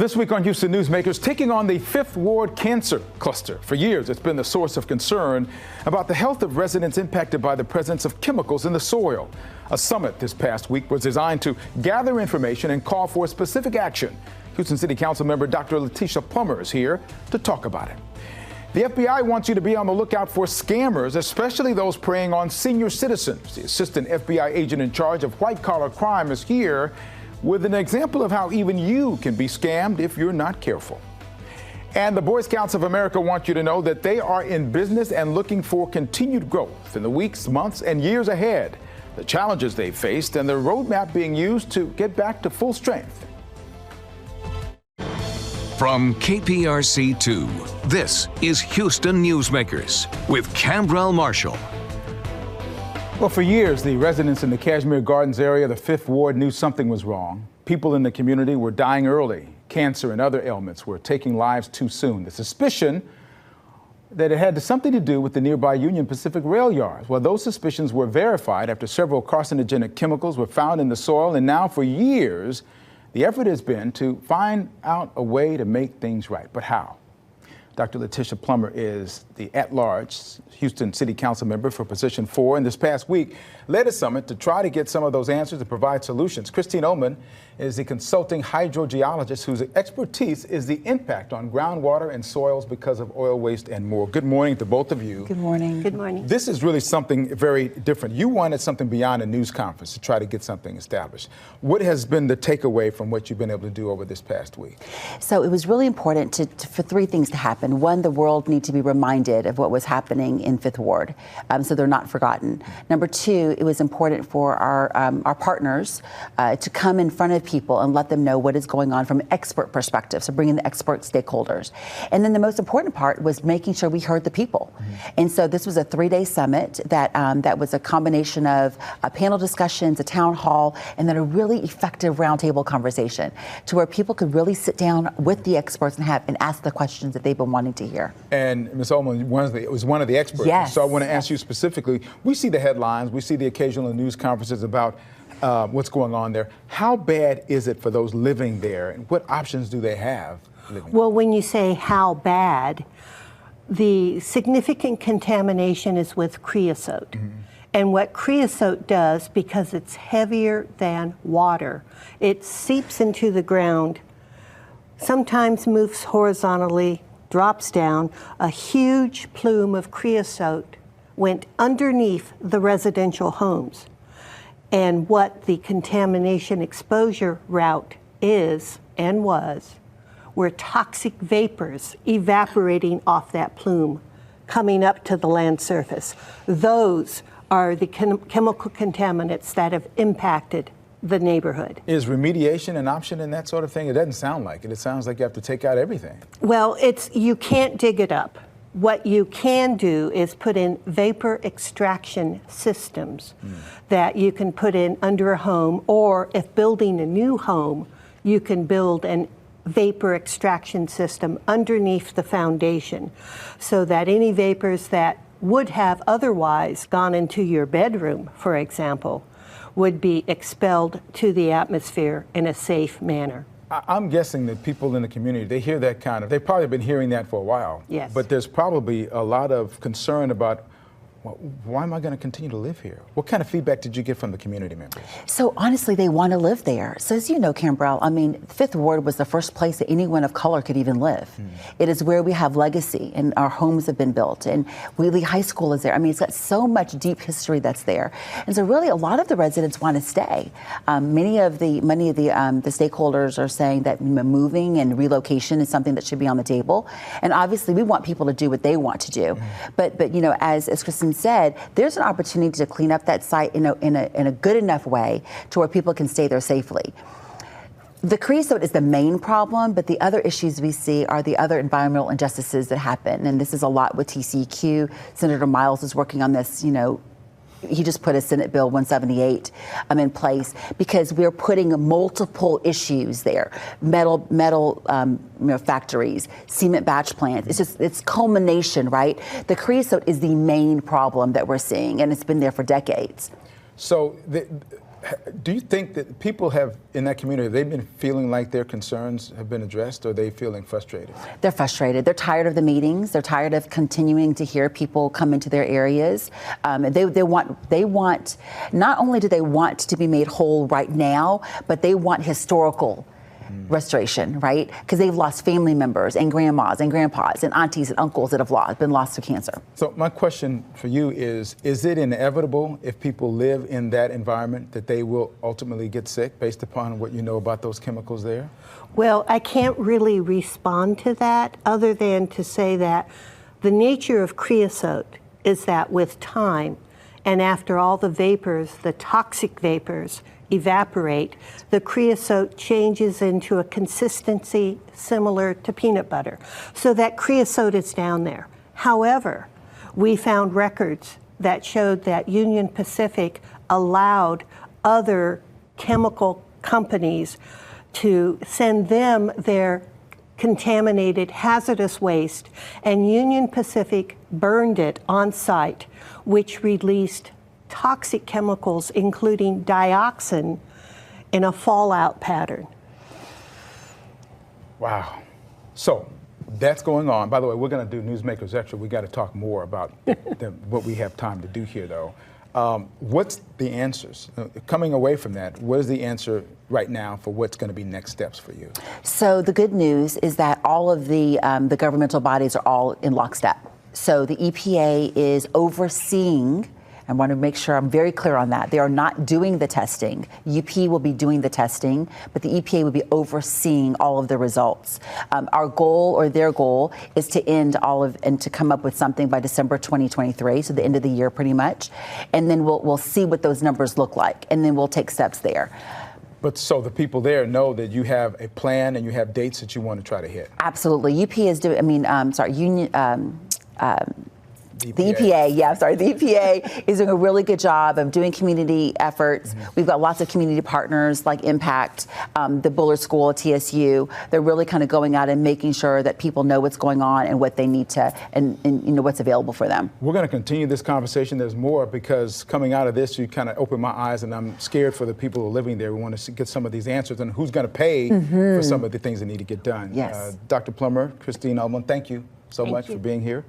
This week on Houston Newsmakers, taking on the Firth Ward cancer cluster. For years, it's been the source of concern about the health of residents impacted by the presence of chemicals in the soil. A summit this past week was designed to gather information and call for specific action. Houston City Council member Dr. Letitia Plummer is here to talk about it. The FBI wants you to be on the lookout for scammers, especially those preying on senior citizens. The assistant FBI agent in charge of white-collar crime is here with an example of how even you can be scammed if you're not careful. And the Boy Scouts of America want you to know that they are in business and looking for continued growth in the weeks, months, and years ahead. The challenges they've faced and the roadmap being used to get back to full strength. From KPRC2, this is Houston Newsmakers with Khambrel Marshall. Well, for years, the residents in the Kashmir Gardens area of the Firth Ward knew something was wrong. People in the community were dying early. Cancer and other ailments were taking lives too soon. The suspicion that it had something to do with the nearby Union Pacific rail yards. Well, those suspicions were verified after several carcinogenic chemicals were found in the soil. And now for years, the effort has been to find out a way to make things right. But how? Dr. Letitia Plummer is the at-large Houston City Council member for Position 4, and this past week led a summit to try to get some of those answers and provide solutions. Christine Oman is the consulting hydrogeologist whose expertise is the impact on groundwater and soils because of oil waste and more. Good morning to both of you. Good morning. Good morning. This is really something very different. You wanted something beyond a news conference to try to get something established. What has been the takeaway from what you've been able to do over this past week? So it was really important for three things to happen. One, the world needs to be reminded of what was happening in Firth Ward, so they're not forgotten. Number two, it was important for our partners to come in front of people and let them know what is going on from an expert perspective, so bringing the expert stakeholders. And then the most important part was making sure we heard the people. And so this was a 3-day summit that was a combination of panel discussions, a town hall, and then a really effective roundtable conversation to where people could really sit down with the experts and ask the questions that they've been wanting to hear. And Ms. Ullman was one of the experts. Yes. So I want to ask you specifically, we see the headlines, we see the occasional news conferences about what's going on there. How bad is it for those living there, and what options do they have living Well, when you say how bad, the significant contamination is with creosote. And what creosote does, because it's heavier than water, it seeps into the ground, sometimes moves horizontally, drops down. A huge plume of creosote went underneath the residential homes. And what the contamination exposure route is and was were toxic vapors evaporating off that plume, coming up to the land surface. Those are the chemical contaminants that have impacted the neighborhood. Is remediation an option in that sort of thing? It doesn't sound like it. It sounds like you have to take out everything. Well, you can't dig it up. What you can do is put in vapor extraction systems that you can put in under a home, or if building a new home, you can build an vapor extraction system underneath the foundation so that any vapors that would have otherwise gone into your bedroom, for example, would be expelled to the atmosphere in a safe manner. I'm guessing that people in the community, they hear that they've probably been hearing that for a while. Yes. But there's probably a lot of concern about, well, why am I going to continue to live here? What kind of feedback did you get from the community members? So honestly, they want to live there. So as you know, Khambrel, I mean, Firth Ward was the first place that anyone of color could even live. It is where we have legacy, and our homes have been built, and Wheatley High School is there. I mean, it's got so much deep history that's there. And so really a lot of the residents want to stay. Many of the stakeholders are saying that moving and relocation is something that should be on the table. And obviously we want people to do what they want to do. But you know, as Kristen said, there's an opportunity to clean up that site in a good enough way to where people can stay there safely. The creosote is the main problem, but the other issues we see are the other environmental injustices that happen. And this is a lot with TCEQ. Senator Miles is working on this, you know, he just put a Senate Bill 178 in place because we're putting multiple issues there. Metal factories, cement batch plants. It's culmination, right? The creosote is the main problem that we're seeing, and it's been there for decades. So Do you think that people have, in that community, they've been feeling like their concerns have been addressed, or are they feeling frustrated? They're frustrated. They're tired of the meetings. They're tired of continuing to hear people come into their areas. They want, not only do they want to be made whole right now, but they want historical restoration, right? Because they've lost family members and grandmas and grandpas and aunties and uncles that have been lost to cancer. So my question for you is it inevitable if people live in that environment that they will ultimately get sick based upon what you know about those chemicals there? Well, I can't really respond to that other than to say that the nature of creosote is that with time and after all the vapors, the toxic vapors, evaporate, the creosote changes into a consistency similar to peanut butter. So that creosote is down there. However, we found records that showed that Union Pacific allowed other chemical companies to send them their contaminated hazardous waste, and Union Pacific burned it on site, which released toxic chemicals, including dioxin, in a fallout pattern. Wow. So that's going on. By the way, we're going to do Newsmakers Extra. We got to talk more about what we have time to do here, though. What's the answers? Coming away from that, what is the answer right now for what's going to be next steps for you? So the good news is that all of the governmental bodies are all in lockstep. So the EPA is overseeing. I want to make sure I'm very clear on that. They are not doing the testing. UP will be doing the testing, but the EPA will be overseeing all of the results. Our goal, or their goal, is to end and to come up with something by December 2023, so the end of the year pretty much. And then we'll see what those numbers look like, and then we'll take steps there. But so the people there know that you have a plan and you have dates that you want to try to hit. Absolutely. UP is doing, The EPA is doing a really good job of doing community efforts. We've got lots of community partners like Impact, the Bullard School, TSU. They're really kind of going out and making sure that people know what's going on and what they need to, and you know what's available for them. We're going to continue this conversation. There's more, because coming out of this, you kind of open my eyes, and I'm scared for the people who are living there. We want to get some of these answers and who's going to pay for some of the things that need to get done. Yes. Dr. Plummer, Christine Ullman, thank you so much for being here.